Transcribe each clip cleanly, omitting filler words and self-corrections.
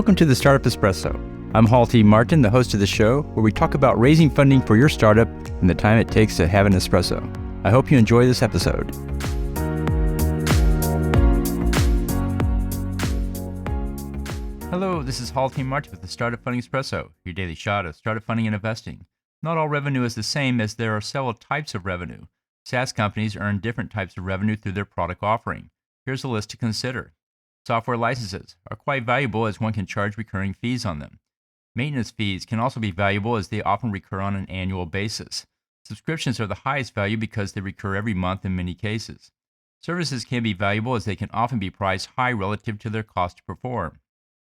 Welcome to the Startup Espresso. I'm Halti Martin, the host of the show, where we talk about raising funding for your startup and the time it takes to have an espresso. I hope you enjoy this episode. Hello, this is Halti Martin with the Startup Funding Espresso, your daily shot of startup funding and investing. Not all revenue is the same, as there are several types of revenue. SaaS companies earn different types of revenue through their product offering. Here's a list to consider. Software licenses are quite valuable, as one can charge recurring fees on them. Maintenance fees can also be valuable, as they often recur on an annual basis. Subscriptions are the highest value because they recur every month in many cases. Services can be valuable, as they can often be priced high relative to their cost to perform.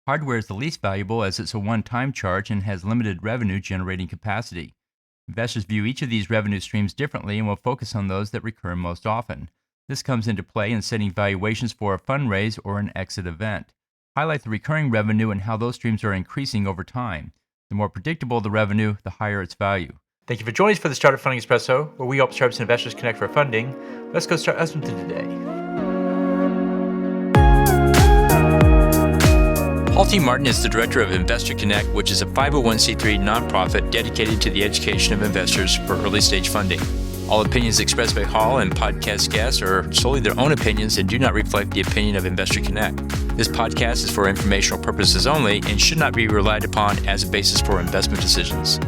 Hardware is the least valuable, as it's a one-time charge and has limited revenue generating capacity. Investors view each of these revenue streams differently and will focus on those that recur most often. This comes into play in setting valuations for a fundraise or an exit event. Highlight the recurring revenue and how those streams are increasing over time. The more predictable the revenue, the higher its value. Thank you for joining us for the Startup Funding Espresso, where we help startups and investors connect for funding. Let's go start listening to today. Halti Martin is the director of Investor Connect, which is a 501c3 nonprofit dedicated to the education of investors for early-stage funding. All opinions expressed by Hall and podcast guests are solely their own opinions and do not reflect the opinion of Investor Connect. This podcast is for informational purposes only and should not be relied upon as a basis for investment decisions.